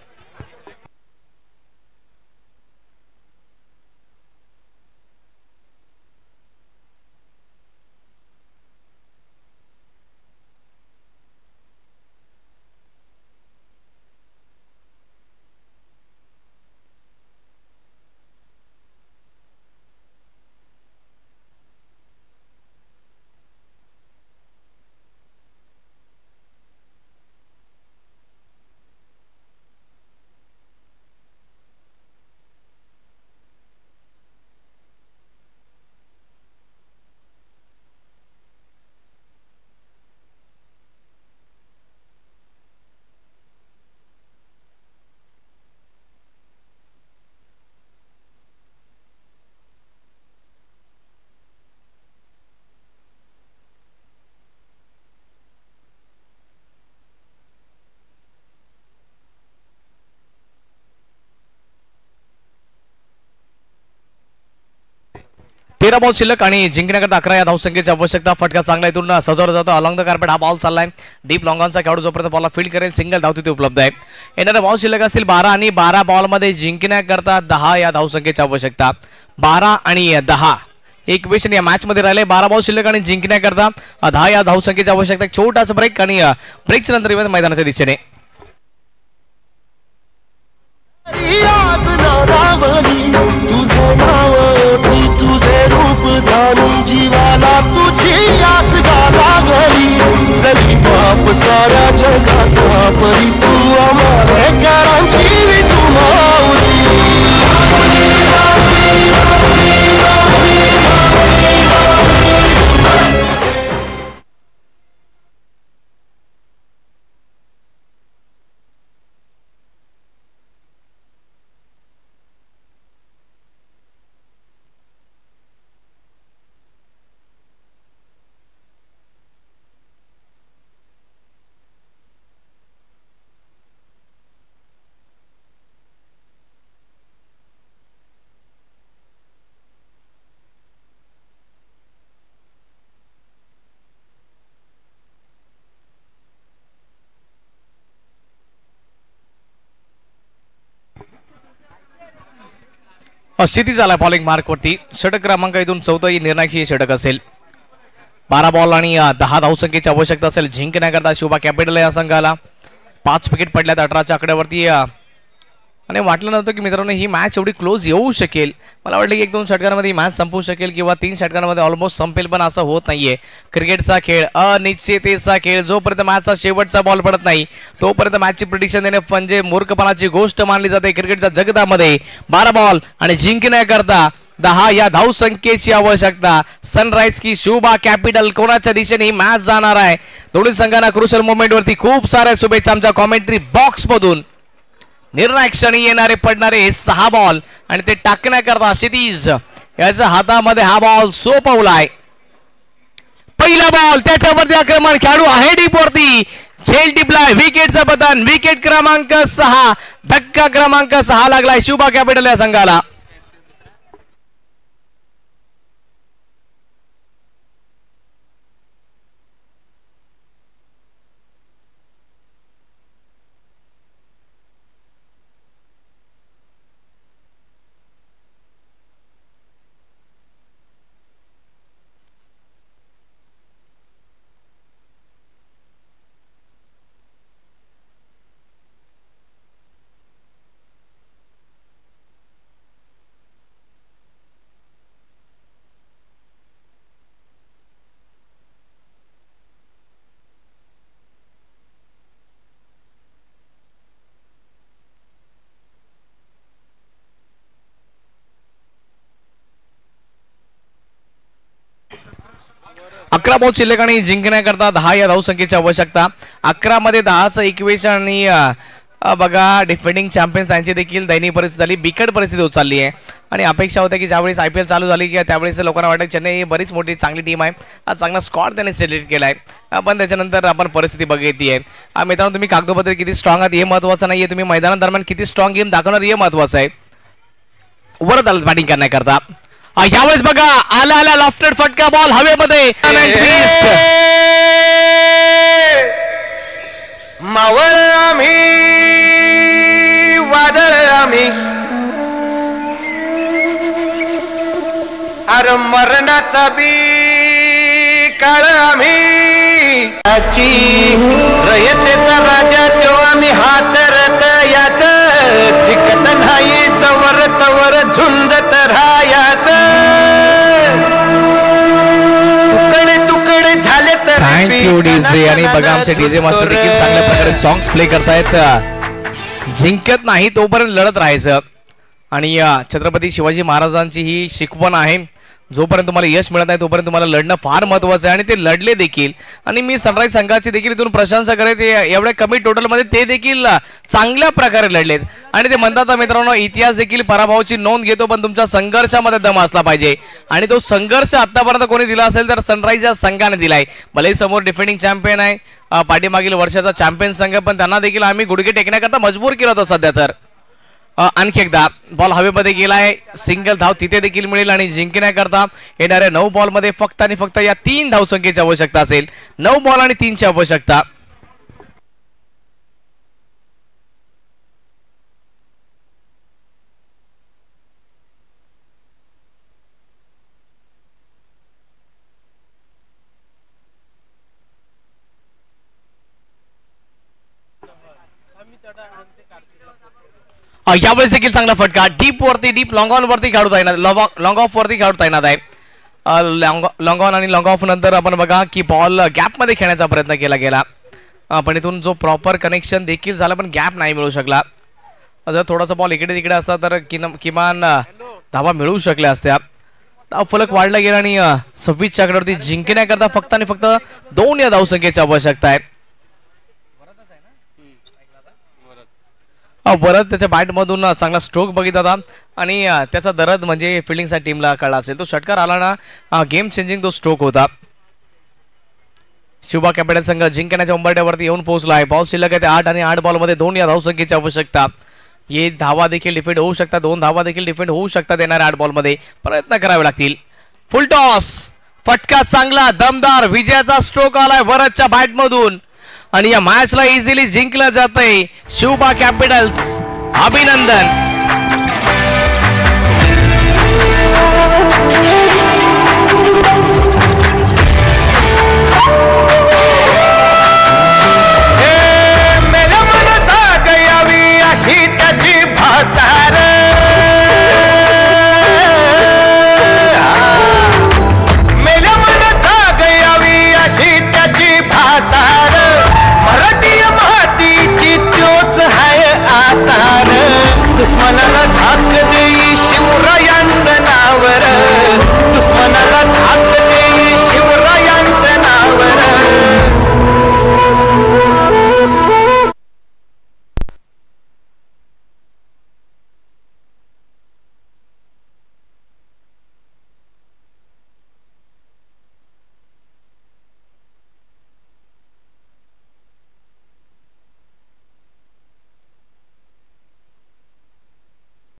तेरा बॉल शिल्लक आणि जिंकण्याकरता 11 या धावसंख्येची आवश्यकता. फटका चांगला इथून सजवला जातो. अलॉंग द कार्पेट हा बॉल चाललाय. डीप लॉंगॉनचा खेळाडू जोपर्यंत बॉलला फील्ड करेल सिंगल धाव तिथे उपलब्ध आहे. येणारे बॉल शिल्लक असतील 12 आणि 12 बॉलमध्ये जिंकण्याकरता 10 या धावसंख्येची आवश्यकता. 12 आणि 10 इक्वेशन या मॅच मध्ये राहिले. 12 बॉल शिल्लक आणि जिंकण्याकरता 10 या धावसंख्येची आवश्यकता. छोटासा ब्रेक आणि ब्रेकच्या नंतर मैदानाच्या दिशेने तुझे रूप धानी जीवाला तुझी आस लागली. जरी बाप साऱ्या जगाचा परी तू आम्हाला करांची तू माऊली. स्थिती झाला बॉलिंग मार्क वरती. षटक क्रमांक इथून 14 निर्णायक षटक असेल. 12 बॉल आणि 10 धावसंख्येची आवश्यकता असेल जिंकण्याकरता शुभा कॅपिटल या संघाला. 5 विकेट पडल्यात 18च्या आकड्यावरती. आणि वाटलं नव्हतं की मित्रांनो ही मॅच एवढी क्लोज येऊ शकेल. मला वाटलं की 1-2 षटकांमध्ये ही मॅच संपू शकेल किंवा 3 षटकांमध्ये ऑलमोस्ट संपेल, पण असं होत नाहीये. क्रिकेटचा खेळ अनिश्चिततेचा खेळ. जोपर्यंत मॅचचा शेवटचा बॉल पडत नाही तोपर्यंत मॅचची प्रिडिक्शन देणे म्हणजे मूर्खपणाची गोष्ट मानली जाते क्रिकेटच्या जगतामध्ये. 12 बॉल आणि जिंकण्याकरता 10 या धावसंख्येची आवश्यकता. सनराइज की शुभा कॅपिटल कोणाच्या दिशेने ही मॅच जाणार आहे. दोन्ही संघांना क्रुशल मोमेंट वरती खूप साऱ्या शुभेच्छा आमच्या कॉमेंट्री बॉक्स मधून. निर्णायक क्षणी येणारे पडणारे 6 बॉल आणि ते टाकण्याकरता क्षितिज याच्या हातामध्ये हा बॉल सोपवलाय. पहिला बॉल त्याच्यावरती आक्रमण खेळाडू आहे डीप वरती. झेल टिपलाय विकेटचं पतन. विकेट क्रमांक 6. धक्का क्रमांक 6 लागलाय शुभा कॅपिटल या संघाला. अकरा बॉल शिल्लक आणि जिंकण्याकरता 10 या धावसंख्येची आवश्यकता. 11 मध्ये 10चं इक्वेशन आणि बघा डिफेंडिंग चॅम्पियन्स त्यांची देखील दयनीय परिस्थिती झाली. बिकट परिस्थिती होत चालली आहे आणि अपेक्षा होत्या की ज्यावेळेस IPL चालू झाली की त्यावेळेस लोकांना वाटतं चेन्नई ही बरीच मोठी चांगली टीम आहे. आज चांगला स्क्वॉड त्यांनी सिलेक्ट केला आहे. पण त्याच्यानंतर आपण परिस्थिती बघितली आहे. मित्रांनो तुम्ही कागदोपत्री किती स्ट्रॉंग आहात हे महत्त्वाचं नाही आहे, तुम्ही मैदानादरम्यान किती स्ट्रॉंग गेम दाखवणार हे महत्त्वाचं आहे. वरत आलं बॅटिंग करण्याकरता. यावेळेस बघा आला लॉफ्टेड फटका बॉल हवेमध्ये. मावळ आम्ही वादळ आम्ही अरे मरणाचा बी काळ आम्ही रयतेचा राजा तो आम्ही हातरत याच चिकत नाही जवर तवर झुंजत राहायच. तुकडे तुकडे झाले तर थँक्यू डीजे. आणि बघा आमचे डीजे मास्टर देखील चांगल्या प्रकारे सॉंग्स प्ले करतायत. जिंकत नाही तोपर्यंत लढत राहायचं आणि छत्रपती शिवाजी महाराजांची ही शिकवण आहे. जोपर्यंत तुम्हाला यश मिळत नाही तोपर्यंत तुम्हाला लढणं फार महत्त्वाचं आहे आणि ते लढले देखील. आणि मी सनराइज संघाची देखील इथून प्रशंसा करेन. एवढ्या कमी टोटलमध्ये ते देखील चांगल्या प्रकारे लढलेत आणि ते म्हणतात मित्रांनो इतिहास देखील पराभवाची नोंद घेतो पण तुमच्या संघर्षामध्ये दम असला पाहिजे आणि तो संघर्ष आतापर्यंत कोणी दिला असेल तर सनराइज या संघाने दिलाय. भले समोर डिफेंडिंग चॅम्पियन आहे, पाठीमागील वर्षाचा चॅम्पियन संघ, पण त्यांना देखील आम्ही गुडघे टेकण्याकरता मजबूर केलं होतं सध्या. तर आणखी एकदा बॉल हवेमध्ये गेलाय. सिंगल धाव तिथे देखील मिळेल आणि जिंकण्याकरता येणाऱ्या 9 बॉलमध्ये फक्त आणि फक्त या 3 धावसंख्येची आवश्यकता असेल. 9 बॉल आणि 3ची आवश्यकता. यावेळेस देखील चांगला फटका. डीप वरती डीप लॉंग ऑन वरती खेळता येणार, लॉंग ऑफ वरती खेळता येणार आहे. लॉंग ऑन आणि लॉंग ऑफ नंतर आपण बघा की बॉल गॅप मध्ये खेळण्याचा प्रयत्न केला गेला पण इथून जो प्रॉपर कनेक्शन देखील झाला पण गॅप नाही मिळू शकला. जर थोडासा बॉल इकडे तिकडे असता तर किमान धावा मिळू शकल्या असत्या. फलक वाढला गेला आणि 26 च्या आकड्यावरती जिंकण्याकरता फक्त आणि फक्त 2 या धावसंख्येची आवश्यकता आहे. परत त्याच्या बॅट मधून चांगला स्ट्रोक बघितला होता आणि त्याचा दरद म्हणजे फिल्डिंगच्या टीमला कळला असेल. तो षटकार आला ना गेम चेंजिंग तो स्ट्रोक होता. शुभा कॅपिटल संघ जिंकण्याच्या उंबरठ्यावरती येऊन पोहोचला आहे. बॉल शिल्लक आहे 8 आणि 8 बॉलमध्ये 2 या धावसंख्येची आवश्यकता. ये धावा देखील डिफेंड होऊ शकतात, 2 धावा देखील डिफेंड होऊ शकतात येणाऱ्या 8 बॉलमध्ये. प्रयत्न करावे लागतील. फुल टॉस फटका चांगला दमदार विजयाचा स्ट्रोक आलाय वरच्या बॅट मधून आणि या मॅचला इझिली जिंकलं जातंय शुभा कॅपिटल्स. अभिनंदन.